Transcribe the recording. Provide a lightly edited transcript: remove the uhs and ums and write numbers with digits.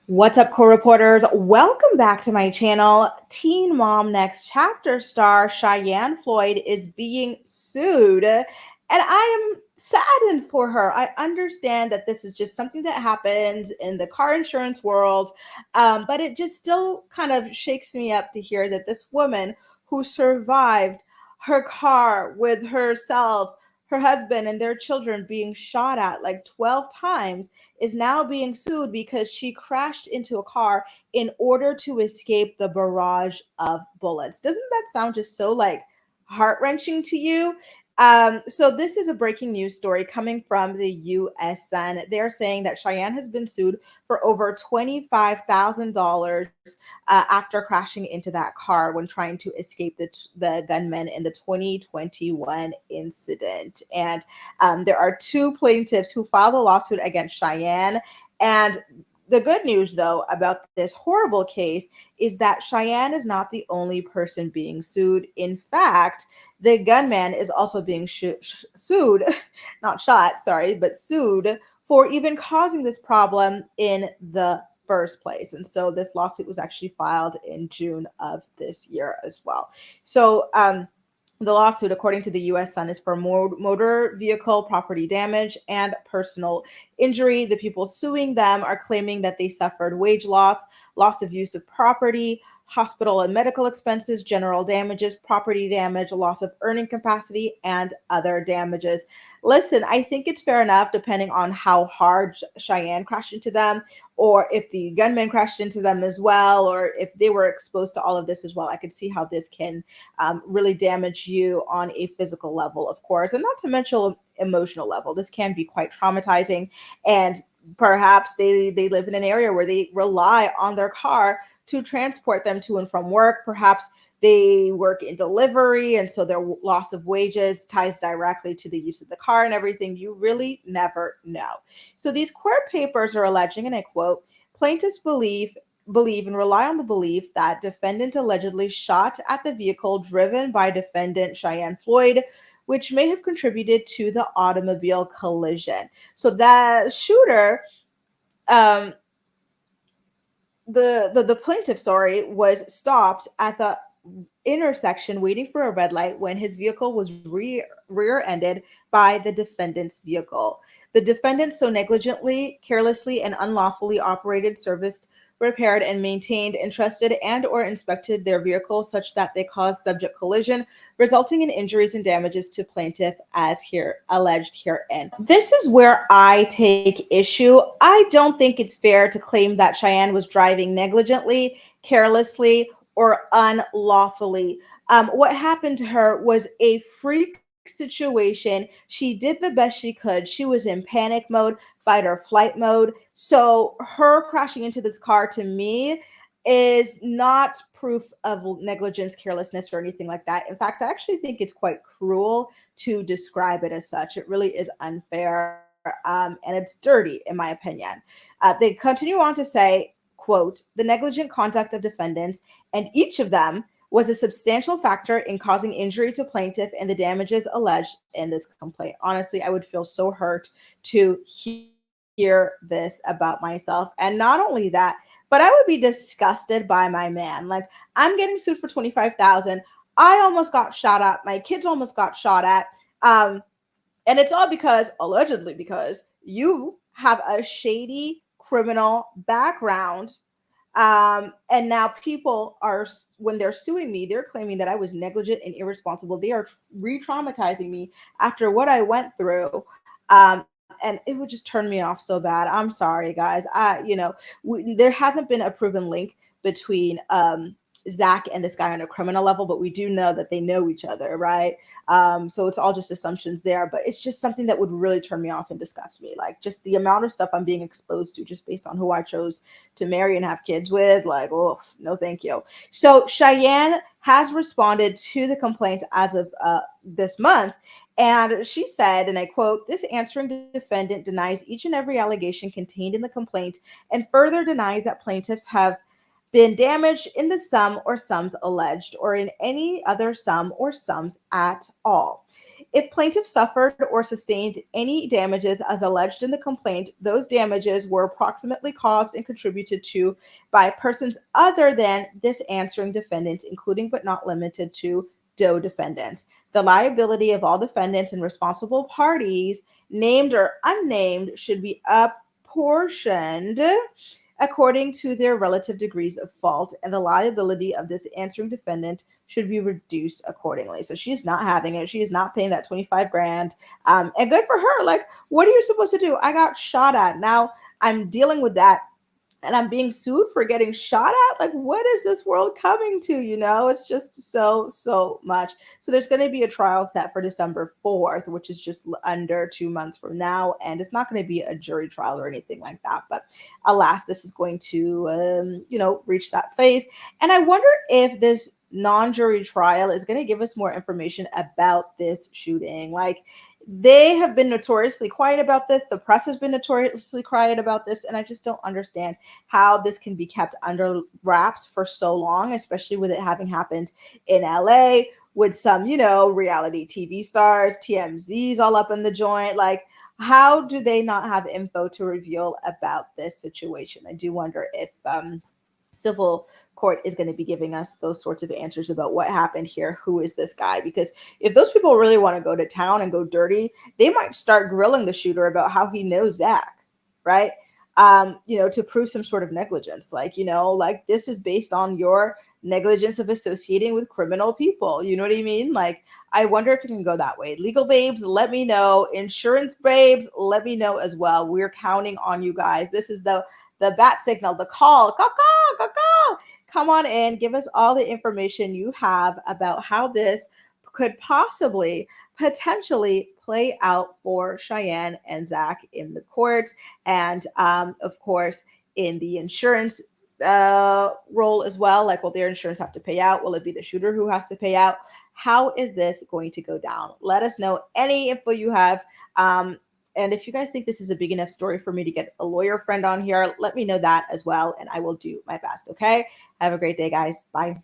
What's up, co-reporters? Welcome back to my channel. Teen Mom Next Chapter star Cheyenne Floyd is being sued, and I am saddened for her. I understand that this is just something that happens in the car insurance world, but it just still kind of shakes me up to hear that this woman who survived her car with herself, her husband, and their children being shot at like 12 times is now being sued because she crashed into a car in order to escape the barrage of bullets. Doesn't that sound just so like heart wrenching to you? So this is a breaking news story coming from the U.S. Sun. They're saying that Cheyenne has been sued for over $25,000 after crashing into that car when trying to escape the gunmen in the 2021 incident. And there are two plaintiffs who filed a lawsuit against Cheyenne. And the good news, though, about this horrible case is that Cheyenne is not the only person being sued. In fact, the gunman is also being sued, not shot, sorry, but sued for even causing this problem in the first place. And so this lawsuit was actually filed in June of this year as well. So, the lawsuit, according to the U.S. Sun, is for motor vehicle property damage and personal injury. The people suing them are claiming that they suffered wage loss, loss of use of property, hospital and medical expenses, general damages, property damage, loss of earning capacity, and other damages. Listen, I think it's fair enough, depending on how hard Cheyenne crashed into them, or if the gunman crashed into them as well, or if they were exposed to all of this as well. I could see how this can really damage you on a physical level, of course, and not to mention emotional level. This can be quite traumatizing, and perhaps they live in an area where they rely on their car to transport them to and from work. Perhaps they work in delivery, and so their loss of wages ties directly to the use of the car and everything. You really never know. So these court papers are alleging, and I quote, plaintiffs believe and rely on the belief that defendant allegedly shot at the vehicle driven by defendant Cheyenne Floyd, which may have contributed to the automobile collision. So the shooter, um, the plaintiff, sorry, was stopped at the intersection waiting for a red light when his vehicle was rear-ended by the defendant's vehicle. The defendant so negligently, carelessly, and unlawfully operated, serviced, repaired, and maintained, entrusted, and or inspected their vehicle such that they caused subject collision, resulting in injuries and damages to plaintiff as here alleged herein. This is where I take issue. I don't think it's fair to claim that Cheyenne was driving negligently, carelessly, or unlawfully. What happened to her was a freak situation. She did the best she could. She was in panic mode, fight or flight mode. So her crashing into this car to me is not proof of negligence, carelessness, or anything like that. In fact, I actually think it's quite cruel to describe it as such. It really is unfair, and it's dirty, in my opinion. They continue on to say, quote, the negligent conduct of defendants, and each of them was a substantial factor in causing injury to plaintiff and the damages alleged in this complaint. Honestly, I would feel so hurt to hear this about myself. And not only that, but I would be disgusted by my man. Like, I'm getting sued for 25,000. I almost got shot at. My kids almost got shot at. Um, and it's all because, allegedly, because you have a shady criminal background. And now people are, when they're suing me, they're claiming that I was negligent and irresponsible. They are re-traumatizing me after what I went through. And it would just turn me off so bad. I'm sorry, guys. There hasn't been a proven link between Zach and this guy on a criminal level, but we do know that they know each other, right? So it's all just assumptions there, but it's just something that would really turn me off and disgust me. Like, just the amount of stuff I'm being exposed to just based on who I chose to marry and have kids with. Like, oh, no, thank you. So Cheyenne has responded to the complaint as of this month. And she said, and I quote, this answering defendant denies each and every allegation contained in the complaint and further denies that plaintiffs have been damaged in the sum or sums alleged or in any other sum or sums at all. If plaintiff suffered or sustained any damages as alleged in the complaint, those damages were approximately caused and contributed to by persons other than this answering defendant, including but not limited to DOE defendants. The liability of all defendants and responsible parties, named or unnamed, should be apportioned according to their relative degrees of fault, and the liability of this answering defendant should be reduced accordingly. So she's not having it. She is not paying that 25 grand. And good for her. Like, what are you supposed to do? I got shot at. Now I'm dealing with that and I'm being sued for getting shot at. Like, what is this world coming to? It's just so much. So there's going to be a trial set for December 4th, which is just under 2 months from now. And it's not going to be a jury trial or anything like that. But alas, this is going to, reach that phase. And I wonder if this non-jury trial is going to give us more information about this shooting. Like, they have been notoriously quiet about this. The press has been notoriously quiet about this. And I just don't understand how this can be kept under wraps for so long, especially with it having happened in LA with some, reality TV stars, TMZs all up in the joint. Like, how do they not have info to reveal about this situation? I do wonder if civil court is going to be giving us those sorts of answers about what happened here. Who is this guy? Because if those people really want to go to town and go dirty, they might start grilling the shooter about how he knows Zach, right? To prove some sort of negligence. Like, this is based on your negligence of associating with criminal people. You know what I mean? Like, I wonder if it can go that way. Legal babes, let me know. Insurance babes, let me know as well. We're counting on you guys. This is the bat signal, the call. Come on in, give us all the information you have about how this could potentially play out for Cheyenne and Zach in the courts, and of course in the insurance role as well. Like, will their insurance have to pay out? Will it be the shooter who has to pay out? How is this going to go down? Let us know any info you have. And if you guys think this is a big enough story for me to get a lawyer friend on here, let me know that as well, and I will do my best. Okay? Have a great day, guys. Bye.